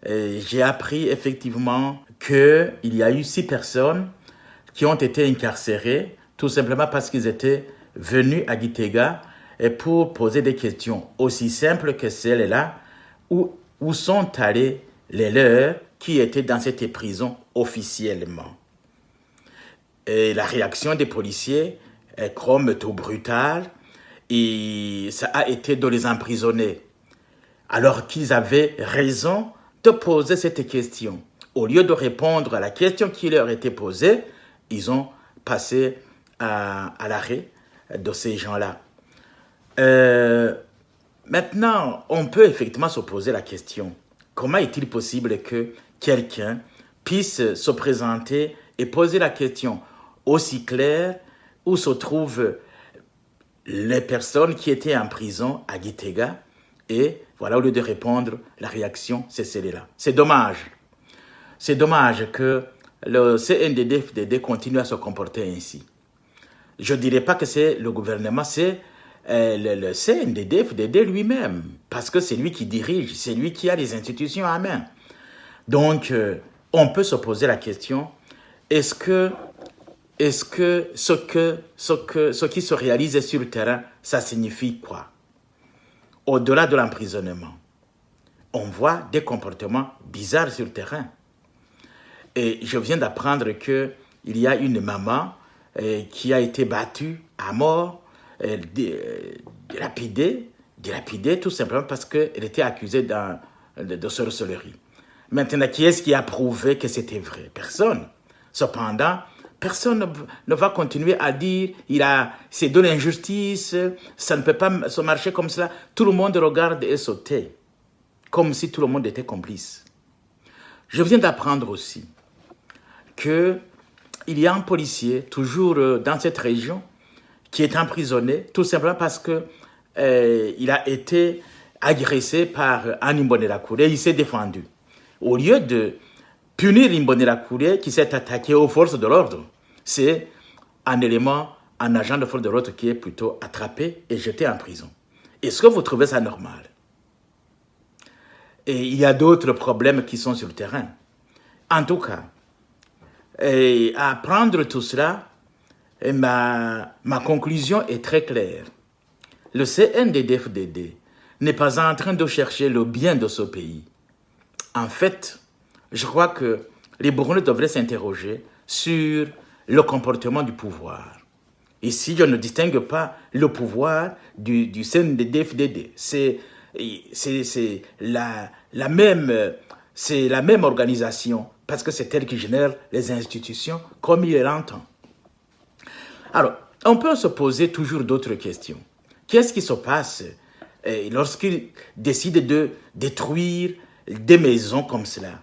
j'ai appris effectivement qu'il y a eu 6 personnes qui ont été incarcérées tout simplement parce qu'ils étaient venus à Gitega pour poser des questions aussi simples que celles-là. Où sont allés les leurs qui étaient dans cette prison officiellement? Et la réaction des policiers est comme tout brutale et ça a été de les emprisonner. Alors qu'ils avaient raison de poser cette question. Au lieu de répondre à la question qui leur était posée, ils ont passé à l'arrêt de ces gens-là. Maintenant, on peut effectivement se poser la question, comment est-il possible que quelqu'un puisse se présenter et poser la question aussi claire où se trouvent les personnes qui étaient en prison à Gitega et voilà, au lieu de répondre, la réaction, c'est celle-là. C'est dommage. C'est dommage que le CNDD-FDD continue à se comporter ainsi. Je ne dirais pas que c'est le gouvernement, c'est le CNDD-FDD lui-même, parce que c'est lui qui dirige, c'est lui qui a les institutions à main. Donc, on peut se poser la question, est-ce que ce qui se réalise sur le terrain, ça signifie quoi? Au-delà de l'emprisonnement, on voit des comportements bizarres sur le terrain. Et je viens d'apprendre qu'il y a une maman qui a été battue à mort, dilapidée tout simplement parce qu'elle était accusée de sorcellerie. Maintenant, qui est-ce qui a prouvé que c'était vrai? Personne. Cependant, personne ne va continuer à dire c'est de l'injustice, ça ne peut pas se marcher comme cela. Tout le monde regarde et se tait, comme si tout le monde était complice. Je viens d'apprendre aussi qu'il y a un policier, toujours dans cette région, qui est emprisonné, tout simplement parce qu'il a été agressé par un Imbonerakure. Il s'est défendu. Au lieu de punir Imbonerakure qui s'est attaqué aux forces de l'ordre, c'est un agent de force de l'ordre qui est plutôt attrapé et jeté en prison. Est-ce que vous trouvez ça normal? Et il y a d'autres problèmes qui sont sur le terrain. En tout cas, à apprendre tout cela, ma conclusion est très claire. Le CNDD-FDD n'est pas en train de chercher le bien de ce pays. En fait, je crois que les Burundais devraient s'interroger sur le comportement du pouvoir. Ici, je ne distingue pas le pouvoir du CNDD-FDD. C'est la même organisation parce que c'est elle qui génère les institutions comme il l'entend. Alors, on peut se poser toujours d'autres questions. Qu'est-ce qui se passe lorsqu'ils décident de détruire des maisons comme cela?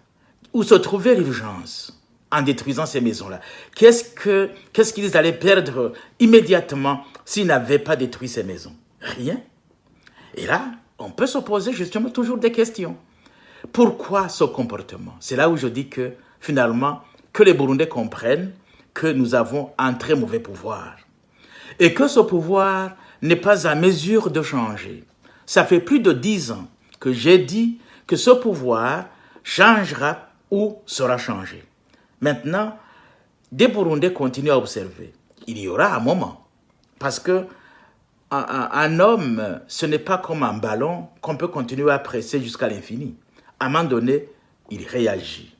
Où se trouvait l'urgence en détruisant ces maisons-là? Qu'est-ce qu'ils allaient perdre immédiatement s'ils n'avaient pas détruit ces maisons? Rien. Et là, on peut se poser justement toujours des questions. Pourquoi ce comportement? C'est là où je dis que finalement, que les Burundais comprennent que nous avons un très mauvais pouvoir. Et que ce pouvoir n'est pas à mesure de changer. Ça fait plus de 10 ans que j'ai dit que ce pouvoir changera ou sera changé. Maintenant, des Burundais continuent à observer. Il y aura un moment. Parce que un homme, ce n'est pas comme un ballon qu'on peut continuer à presser jusqu'à l'infini. À un moment donné, il réagit.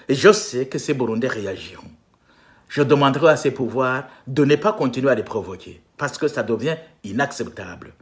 Et je sais que ces Burundais réagiront. Je demanderai à ces pouvoirs de ne pas continuer à les provoquer, parce que ça devient inacceptable.